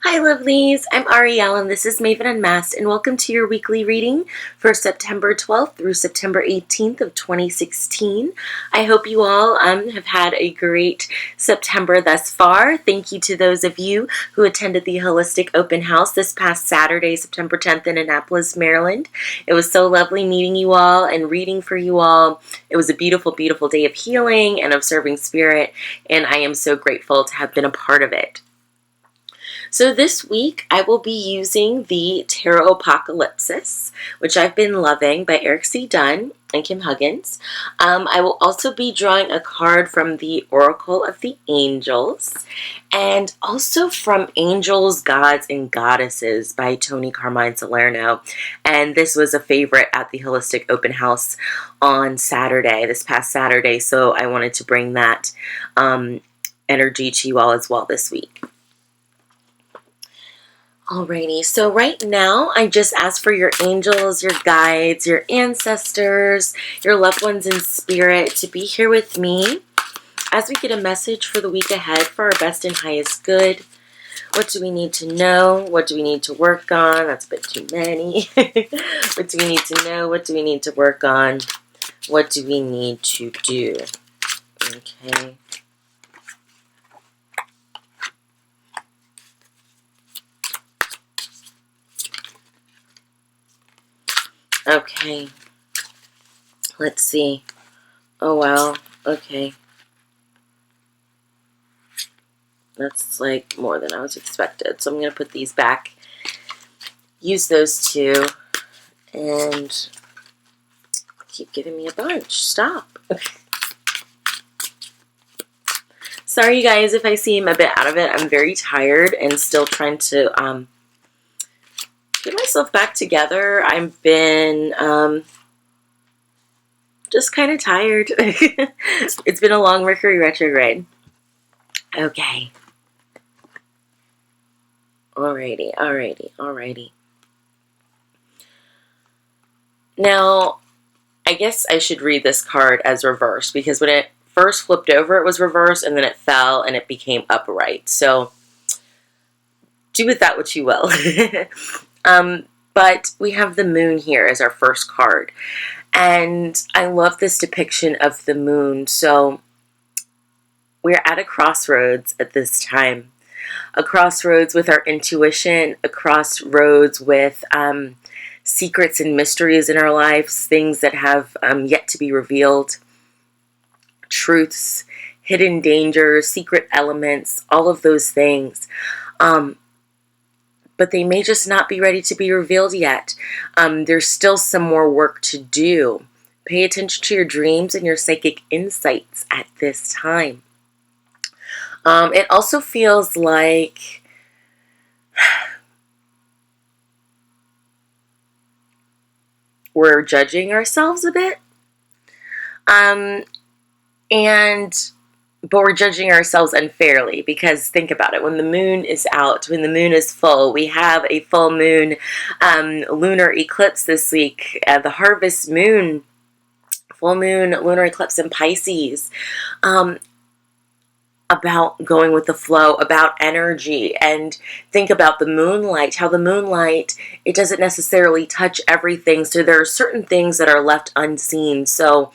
Hi lovelies, I'm Arielle and this is Maven Unmasked and welcome to your weekly reading for September 12th through September 18th of 2016. I hope you all have had a great September thus far. Thank you to those of you who attended the Holistic Open House this past Saturday, September 10th in Annapolis, Maryland. It was so lovely meeting you all and reading for you all. It was a beautiful, beautiful day of healing and of serving spirit, and I am so grateful to have been a part of it. So this week I will be using the Tarot Apocalypsis, which I've been loving, by Eric C. Dunn and Kim Huggins. I will also be drawing a card from the Oracle of the Angels and also from Angels, Gods, and Goddesses by Tony Carmine Salerno. And this was a favorite at the Holistic Open House on Saturday, this past Saturday, so I wanted to bring that energy to you all as well this week. Alrighty, so right now I just ask for your angels, your guides, your ancestors, your loved ones in spirit to be here with me as we get a message for the week ahead for our best and highest good. What do we need to know? What do we need to work on? That's a bit too many. What do we need to know? What do we need to work on? What do we need to do? Okay. Okay, let's see. Oh, wow. Okay. That's like more than I was expected. So I'm going to put these back, use those two, and keep giving me a bunch. Stop. Sorry, you guys, if I seem a bit out of it. I'm very tired and still trying to get myself back together. I've been just kind of tired. It's been a long Mercury retrograde. Okay. Alrighty. Now, I guess I should read this card as reversed, because when it first flipped over, it was reversed, and then it fell, and it became upright. So, do with that what you will. But we have the moon here as our first card. And I love this depiction of the moon. So we're at a crossroads at this time. A crossroads with our intuition, a crossroads with secrets and mysteries in our lives, things that have yet to be revealed, truths, hidden dangers, secret elements, all of those things. But they may just not be ready to be revealed yet. There's still some more work to do. Pay attention to your dreams and your psychic insights at this time. It also feels like we're judging ourselves a bit. But we're judging ourselves unfairly, because think about it. When the moon is out, when the moon is full, we have a full moon lunar eclipse this week, the harvest moon, full moon lunar eclipse in Pisces, about going with the flow, about energy. And think about the moonlight, how the moonlight, it doesn't necessarily touch everything. So there are certain things that are left unseen. So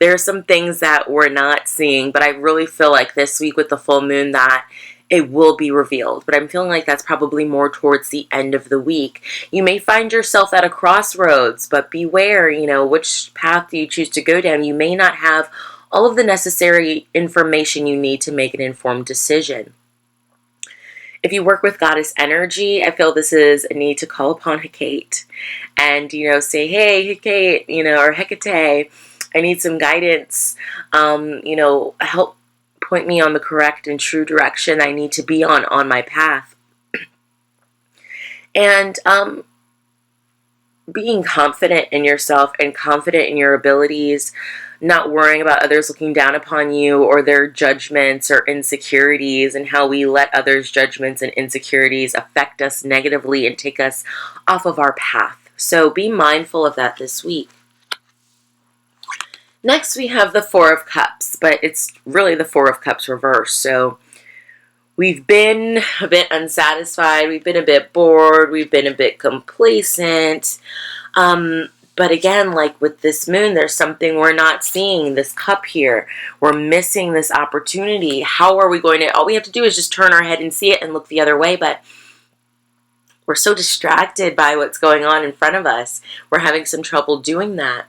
there are some things that we're not seeing, but I really feel like this week with the full moon that it will be revealed. But I'm feeling like that's probably more towards the end of the week. You may find yourself at a crossroads, but beware, which path do you choose to go down? You may not have all of the necessary information you need to make an informed decision. If you work with goddess energy, I feel this is a need to call upon Hecate and, say, hey, Hecate, or Hecate, I need some guidance, help point me on the correct and true direction I need to be on my path. And being confident in yourself and confident in your abilities, not worrying about others looking down upon you or their judgments or insecurities, and how we let others' judgments and insecurities affect us negatively and take us off of our path. So be mindful of that this week. Next, we have the Four of Cups, but it's really the Four of Cups reversed. So we've been a bit unsatisfied, we've been a bit bored, we've been a bit complacent. But again, like with this moon, there's something we're not seeing, this cup here. We're missing this opportunity. How are we going to, all we have to do is just turn our head and see it and look the other way, but we're so distracted by what's going on in front of us. We're having some trouble doing that.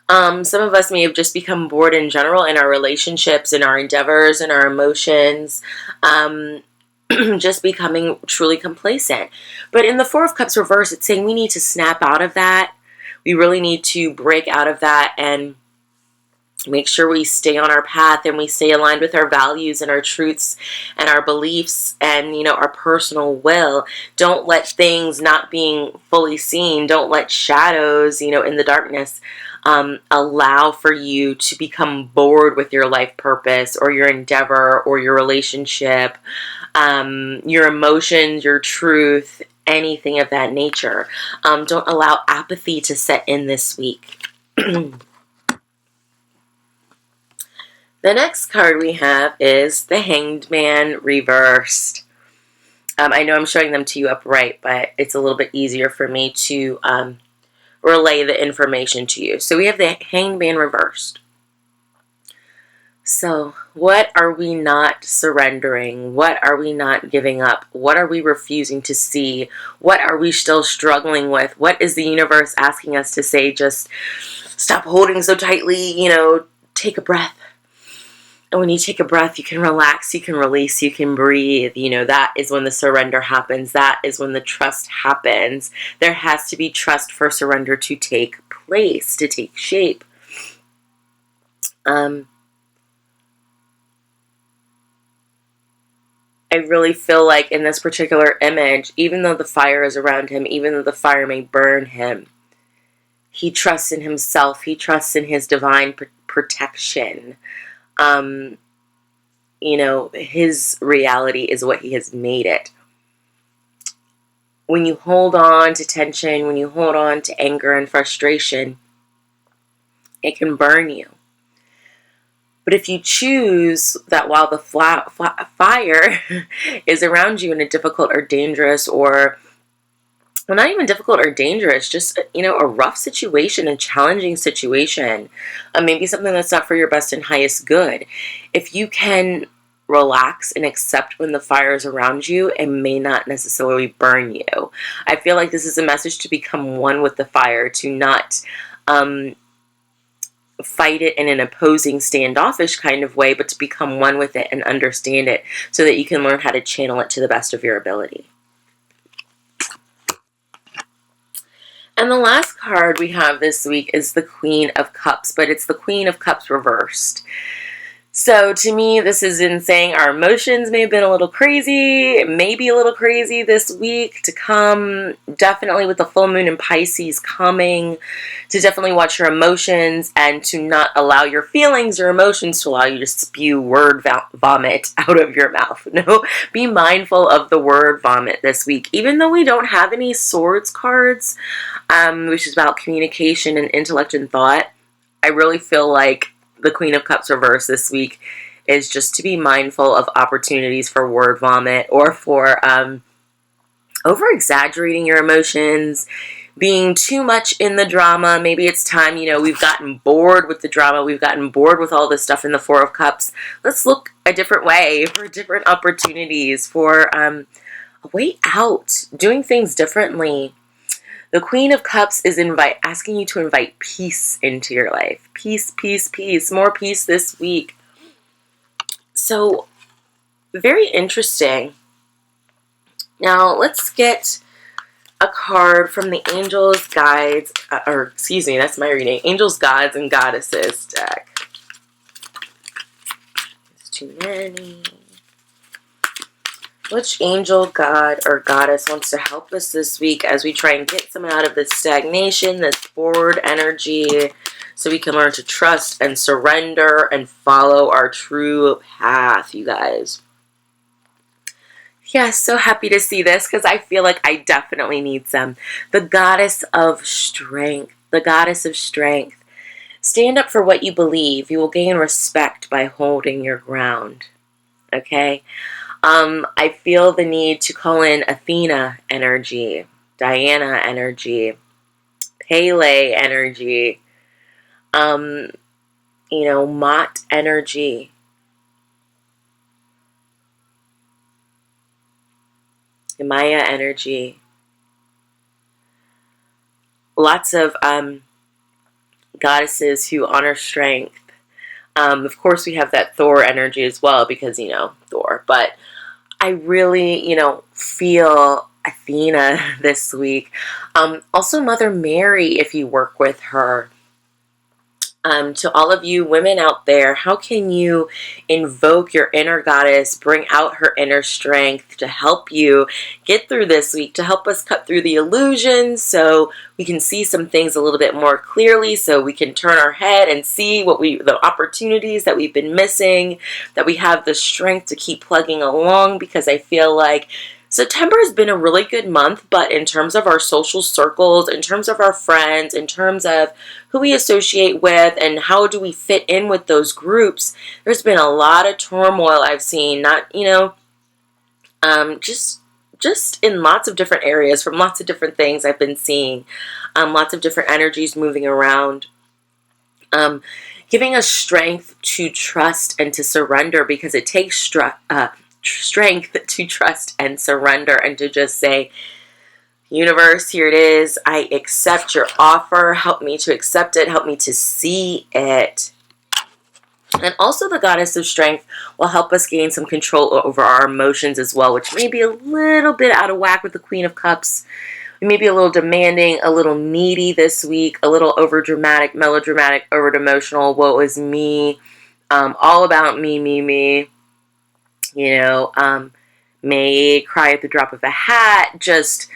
Some of us may have just become bored in general in our relationships, in our endeavors, in our emotions. Just becoming truly complacent. But in the Four of Cups reverse, it's saying we need to snap out of that. We really need to break out of that and make sure we stay on our path and we stay aligned with our values and our truths and our beliefs and, our personal will. Don't let things not being fully seen, don't let shadows, in the darkness, allow for you to become bored with your life purpose or your endeavor or your relationship, your emotions, your truth, anything of that nature. Don't allow apathy to set in this week. The next card we have is the Hanged Man reversed. I know I'm showing them to you upright, but it's a little bit easier for me to relay the information to you. So we have the Hanged Man reversed. So what are we not surrendering? What are we not giving up? What are we refusing to see? What are we still struggling with? What is the universe asking us to say? Just stop holding so tightly, take a breath. And when you take a breath, you can relax, you can release, you can breathe. That is when the surrender happens. That is when the trust happens. There has to be trust for surrender to take place, to take shape. I really feel like in this particular image, even though the fire is around him, even though the fire may burn him, he trusts in himself. He trusts in his divine protection. His reality is what he has made it. When you hold on to tension, when you hold on to anger and frustration, it can burn you. But if you choose that while the fire is around you in a difficult or dangerous or, well, not even difficult or dangerous, just, a rough situation, a challenging situation, maybe something that's not for your best and highest good. If you can relax and accept when the fire is around you, it may not necessarily burn you. I feel like this is a message to become one with the fire, to not fight it in an opposing, standoffish kind of way, but to become one with it and understand it so that you can learn how to channel it to the best of your ability. And the last card we have this week is the Queen of Cups, but it's the Queen of Cups reversed. So to me, this is in saying our emotions may have been a little crazy, maybe a little crazy this week to come, definitely with the full moon in Pisces coming, to definitely watch your emotions and to not allow your feelings or emotions to allow you to spew word vomit out of your mouth. No, be mindful of the word vomit this week. Even though we don't have any swords cards, which is about communication and intellect and thought, I really feel like the Queen of Cups reverse this week is just to be mindful of opportunities for word vomit or for over-exaggerating your emotions, being too much in the drama. Maybe it's time, we've gotten bored with the drama. We've gotten bored with all this stuff in the Four of Cups. Let's look a different way for different opportunities, for a way out, doing things differently. The Queen of Cups is asking you to invite peace into your life. Peace, peace, peace. More peace this week. So, very interesting. Now, let's get a card from the Angels, Guides, that's my reading. Angels, Gods, and Goddesses deck. There's too many. Which angel, god, or goddess wants to help us this week as we try and get someone out of this stagnation, this forward energy, so we can learn to trust and surrender and follow our true path, you guys? Yeah, so happy to see this because I feel like I definitely need some. The Goddess of Strength. The Goddess of Strength. Stand up for what you believe. You will gain respect by holding your ground. okay? I feel the need to call in Athena energy, Diana energy, Pele energy, Mott energy. Maya energy. Lots of goddesses who honor strength. Of course, we have that Thor energy as well because, Thor. But I really, feel Athena this week. Also, Mother Mary, if you work with her. To all of you women out there, how can you invoke your inner goddess, bring out her inner strength to help you get through this week, to help us cut through the illusions so we can see some things a little bit more clearly, so we can turn our head and see the opportunities that we've been missing, that we have the strength to keep plugging along, because I feel like September has been a really good month, but in terms of our social circles, in terms of our friends, in terms of who we associate with and how do we fit in with those groups, there's been a lot of turmoil I've seen, just in lots of different areas from lots of different things I've been seeing, lots of different energies moving around, giving us strength to trust and to surrender, because it takes strength to trust and surrender and to just say, universe, here it is. I accept your offer. Help me to accept it. Help me to see it. And also the goddess of strength will help us gain some control over our emotions as well, which may be a little bit out of whack with the Queen of Cups. We may be a little demanding, a little needy this week, a little overdramatic, melodramatic, over-emotional. Woe is me. All about me. May cry at the drop of a hat, just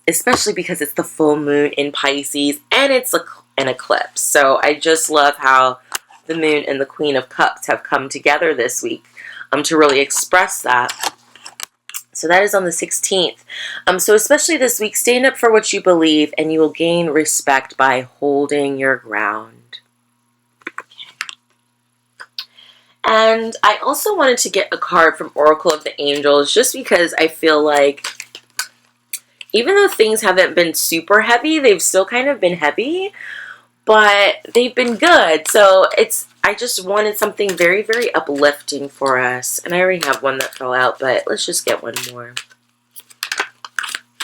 especially because it's the full moon in Pisces and it's an eclipse. So I just love how the moon and the Queen of Cups have come together this week to really express that. So that is on the 16th. So especially this week, stand up for what you believe and you will gain respect by holding your ground. And I also wanted to get a card from Oracle of the Angels just because I feel like even though things haven't been super heavy, they've still kind of been heavy, but they've been good. So I just wanted something very, very uplifting for us. And I already have one that fell out, but let's just get one more.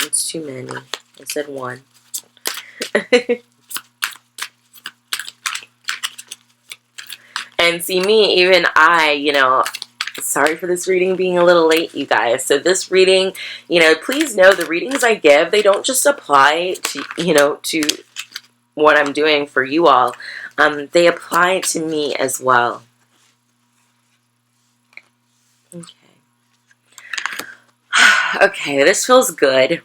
It's too many. I said one. And see me, even sorry for this reading being a little late, you guys. So this reading, please know the readings I give, they don't just apply to, to what I'm doing for you all. They apply to me as well. Okay. Okay, this feels good.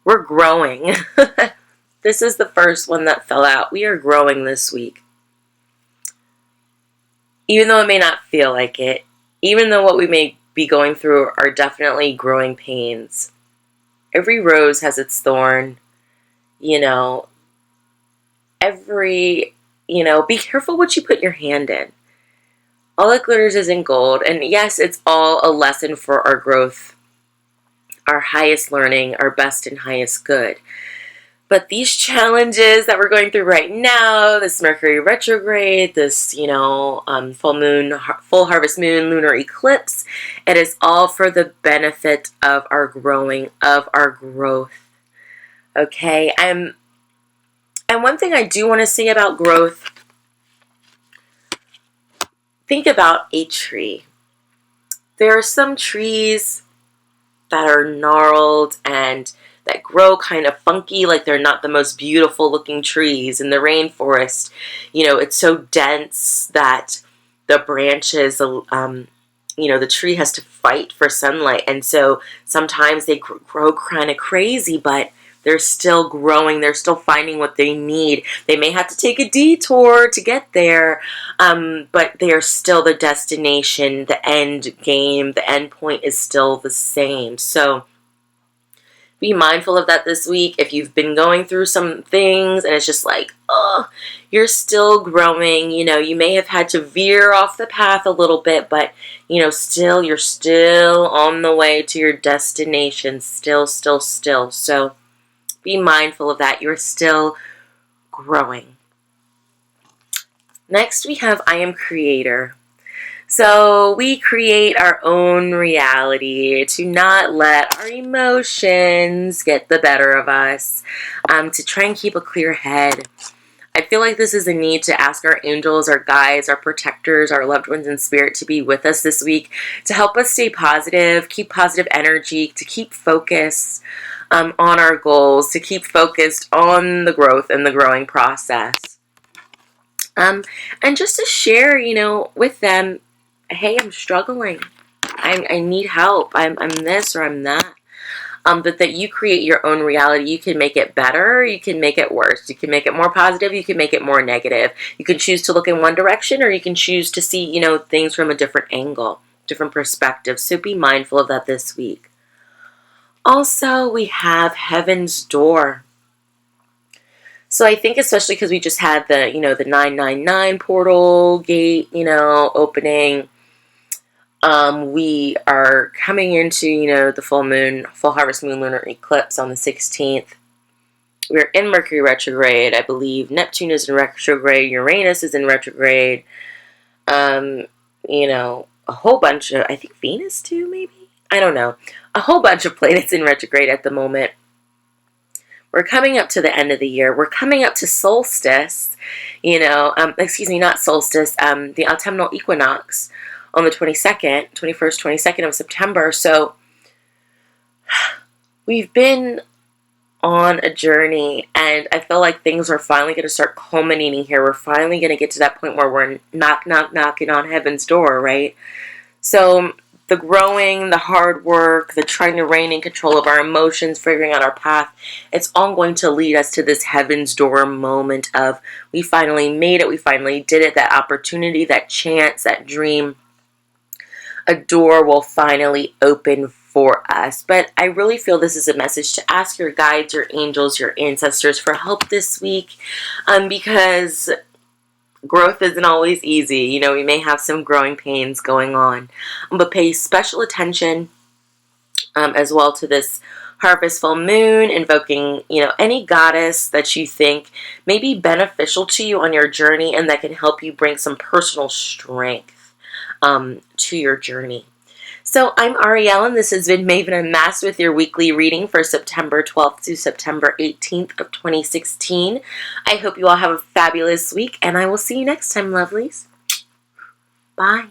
We're growing. This is the first one that fell out. We are growing this week. Even though it may not feel like it, even though what we may be going through are definitely growing pains. Every rose has its thorn, be careful what you put your hand in. All that glitters isn't gold, and yes, it's all a lesson for our growth, our highest learning, our best and highest good. But these challenges that we're going through right now, this Mercury retrograde, this, full moon, full harvest moon, lunar eclipse, it is all for the benefit of our growing, of our growth. Okay? And one thing I do want to say about growth, think about a tree. There are some trees that are gnarled and that grow kind of funky, like they're not the most beautiful looking trees. In the rainforest, it's so dense that the branches, the tree has to fight for sunlight. And so sometimes they grow kind of crazy, but they're still growing. They're still finding what they need. They may have to take a detour to get there, but they are still the destination, the end game, the end point is still the same. So be mindful of that this week. If you've been going through some things and it's just like, oh, you're still growing. You know, you may have had to veer off the path a little bit, but, you know, still, you're still on the way to your destination. Still. So be mindful of that. You're still growing. Next, we have I am creator. So we create our own reality to not let our emotions get the better of us, to try and keep a clear head. I feel like this is a need to ask our angels, our guides, our protectors, our loved ones in spirit to be with us this week, to help us stay positive, keep positive energy, to keep focused on our goals, to keep focused on the growth and the growing process. And just to share, you know, with them, hey, I'm struggling. I need help. I'm this or I'm that. But that you create your own reality. You can make it better. You can make it worse. You can make it more positive. You can make it more negative. You can choose to look in one direction, or you can choose to see, you know, things from a different angle, different perspective. So be mindful of that this week. Also, we have Heaven's Door. So I think especially because we just had the, you know, the 999 portal gate, you know, opening. We are coming into, you know, the full harvest moon lunar eclipse on the 16th. We're in Mercury retrograde. I believe Neptune is in retrograde. Uranus is in retrograde. You know, a whole bunch of, I think Venus too, maybe? I don't know. A whole bunch of planets in retrograde at the moment. We're coming up to the end of the year. We're coming up to solstice, you know, excuse me, not solstice, the autumnal equinox on the 21st, 22nd of September. So we've been on a journey, and I feel like things are finally going to start culminating here. We're finally going to get to that point where we're knocking on heaven's door, right? So the growing, the hard work, the trying to reign in control of our emotions, figuring out our path, it's all going to lead us to this heaven's door moment of we finally made it, we finally did it, that opportunity, that chance, that dream. A door will finally open for us. But I really feel this is a message to ask your guides, your angels, your ancestors for help this week, because growth isn't always easy. You know, we may have some growing pains going on, but pay special attention as well to this harvest full moon, invoking, you know, any goddess that you think may be beneficial to you on your journey and that can help you bring some personal strength to your journey. So I'm Arielle, and this has been Maven Unmasked with your weekly reading for September 12th through September 18th of 2016. I hope you all have a fabulous week, and I will see you next time, lovelies. Bye.